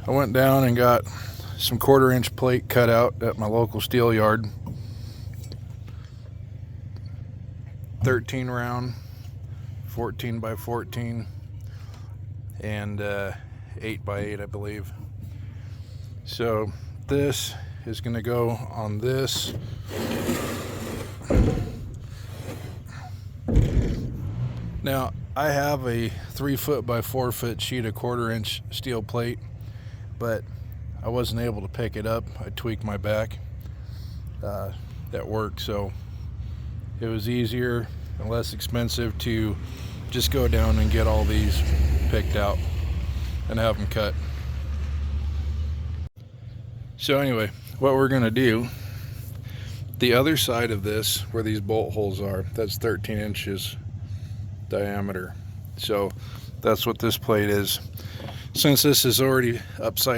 I went down and got some 1/4-inch plate cut out at my local steel yard. 13 round, 14 by 14, and 8 by 8, I believe. So this is going to go on this. Now I have a 3-foot by 4-foot sheet of 1/4-inch steel plate, but I wasn't able to pick it up. I tweaked my back at work, so it was easier and less expensive to just go down and get all these picked out and have them cut. So anyway, what we're going to do, the other side of this where these bolt holes are, that's 13 inches diameter. So that's what this plate is. Since this is already upside